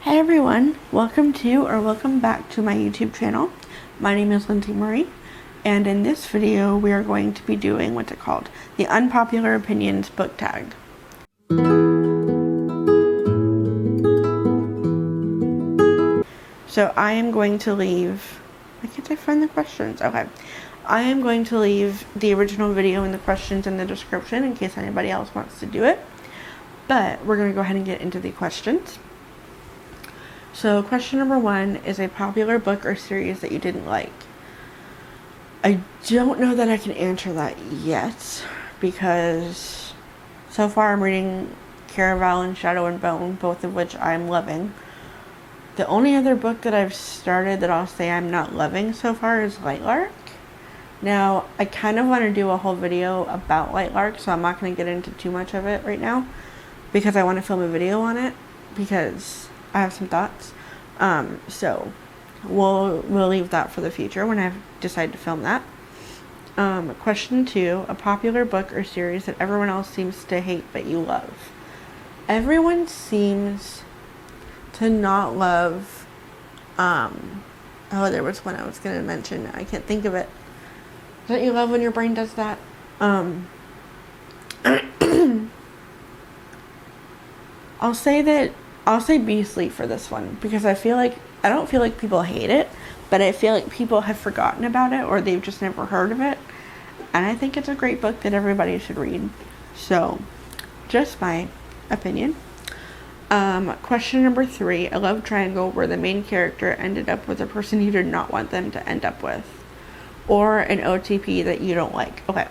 Hey everyone, welcome back to my YouTube channel. My name is Lindsay Marie, and in this video we are going to be doing what's it called? The Unpopular Opinions book tag. So I am going to leave, why can't I find the questions? Okay. I am going to leave the original video and the questions in the description in case anybody else wants to do it. But we're going to go ahead and get into the questions. So question number 1 is a popular book or series that you didn't like. I don't know that I can answer that yet because so far I'm reading Caraval and Shadow and Bone, both of which I'm loving. The only other book that I've started that I'll say I'm not loving so far is Lightlark. Now, I kind of want to do a whole video about Lightlark, so I'm not going to get into too much of it right now because I want to film a video on it because I have some thoughts. So we'll leave that for the future when I decide to film that. Question 2, a popular book or series that everyone else seems to hate but you love. Everyone seems to not love, oh, there was one I was going to mention. I can't think of it. Don't you love when your brain does that? I'll say Beastly for this one because I don't feel like people hate it, but I feel like people have forgotten about it or they've just never heard of it. And I think it's a great book that everybody should read. So, just my opinion. Question number 3, a love triangle where the main character ended up with a person you did not want them to end up with. Or an OTP that you don't like. Okay,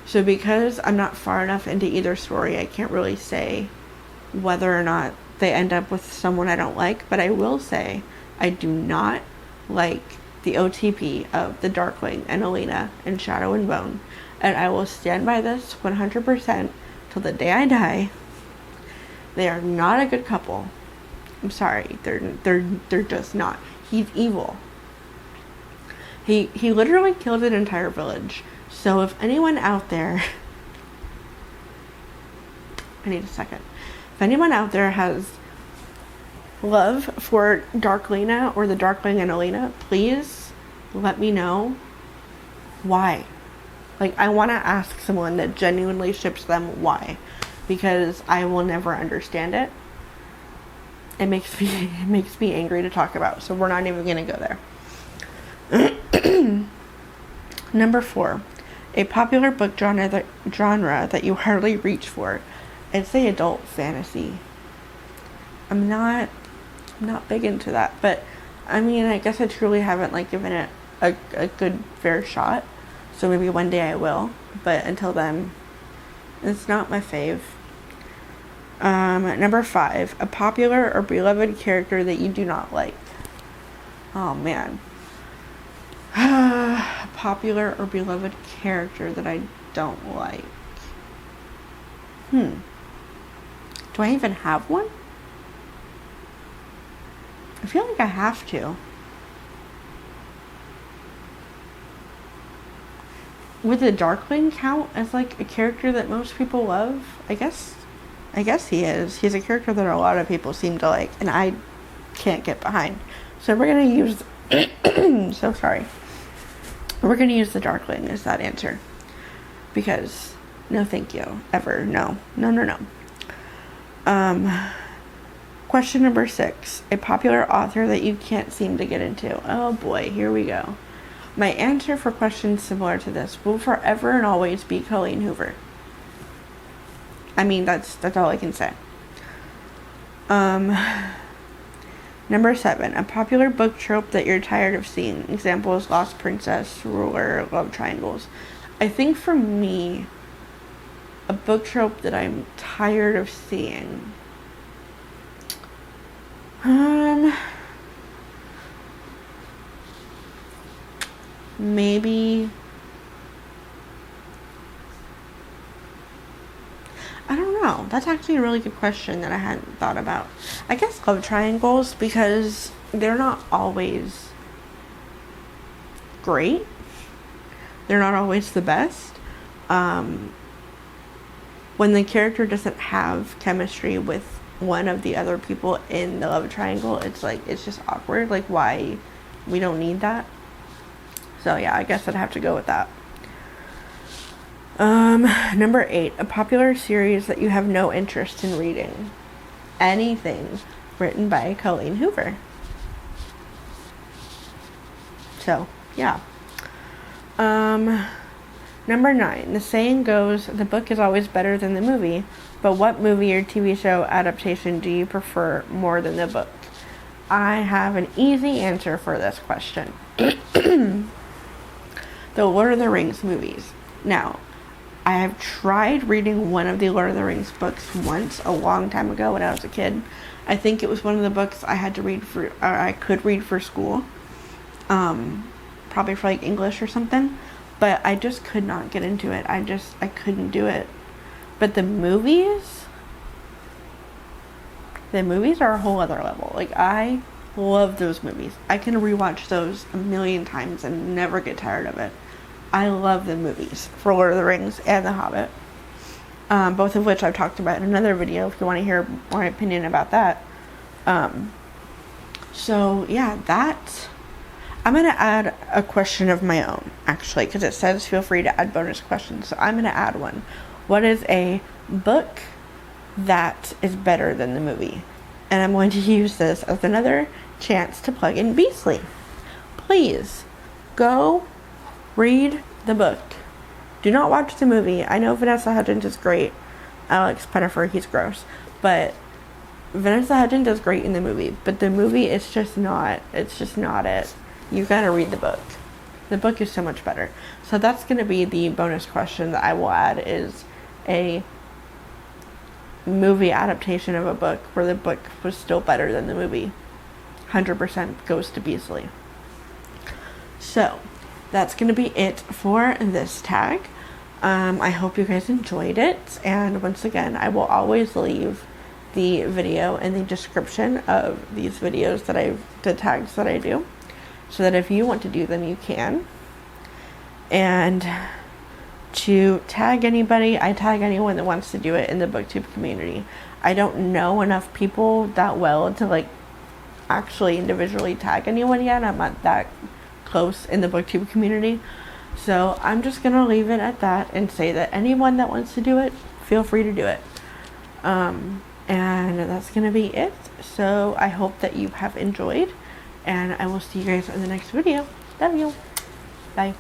so because I'm not far enough into either story, I can't really say whether or not they end up with someone I don't like, but I will say I do not like the OTP of the Darkling and Alina in Shadow and Bone, and I will stand by this 100% till the day I die. They are not a good couple. I'm sorry, they're just not. He's evil. He literally killed an entire village. So if anyone out there, I need a second. If anyone out there has love for Darklina or the Darkling and Alina, please let me know why. Like, I want to ask someone that genuinely ships them why, because I will never understand it. It makes me angry to talk about, so we're not even going to go there. Number 4, a popular book genre that you hardly reach for. I'd say adult fantasy. I'm not big into that, but I mean, I guess I truly haven't given it a good fair shot. So maybe one day I will, but until then, it's not my fave. Number 5, a popular or beloved character that you do not like. Oh man. A popular or beloved character that I don't like. Do I even have one? I feel like I have to. Would the Darkling count as a character that most people love? I guess he is. He's a character that a lot of people seem to like, and I can't get behind. So we're gonna use so sorry. We're gonna use the Darkling as that answer. Because no thank you. Ever. No. Question number 6. A popular author that you can't seem to get into. Oh boy, here we go. My answer for questions similar to this will forever and always be Colleen Hoover. I mean, that's all I can say. Number 7. A popular book trope that you're tired of seeing. Examples: Lost Princess, Ruler, love triangles. I think for me, a book trope that I'm tired of seeing. Maybe, I don't know. That's actually a really good question that I hadn't thought about. I guess love triangles, because they're not always great. They're not always the best. When the character doesn't have chemistry with one of the other people in the love triangle, it's like, it's just awkward. Like, why? We don't need that. So yeah, I guess I'd have to go with that. Number 8, a popular series that you have no interest in reading. Anything written by Colleen Hoover. So yeah. Number 9, the saying goes, the book is always better than the movie, but what movie or TV show adaptation do you prefer more than the book? I have an easy answer for this question. The Lord of the Rings movies. Now, I have tried reading one of the Lord of the Rings books once, a long time ago when I was a kid. I think it was one of the books I had to read for, or I could read for school. Probably for like English or something. But I just could not get into it. I couldn't do it. But the movies are a whole other level. Like, I love those movies. I can rewatch those a million times and never get tired of it. I love the movies for Lord of the Rings and The Hobbit. Both of which I've talked about in another video if you want to hear my opinion about that. So yeah, I'm going to add a question of my own, actually, because it says feel free to add bonus questions. So I'm going to add one. What is a book that is better than the movie? And I'm going to use this as another chance to plug in Beasley. Please go read the book. Do not watch the movie. I know Vanessa Hudgens is great. Alex Pettifer, he's gross. But Vanessa Hudgens is great in the movie. But the movie is just not, it's just not it. You gotta read the book. The book is so much better. So that's gonna be the bonus question that I will add, is a movie adaptation of a book where the book was still better than the movie. 100% goes to Beasley. So that's gonna be it for this tag. I hope you guys enjoyed it, and once again, I will always leave the video in the description of these videos the tags that I do, so that if you want to do them, you can. And to tag anybody, I tag anyone that wants to do it in the booktube community. I don't know enough people that well to like actually individually tag anyone yet. I'm not that close in the booktube community. So I'm just going to leave it at that and say that anyone that wants to do it, feel free to do it. And that's going to be it. So I hope that you have enjoyed, and I will see you guys in the next video. Love you. Bye.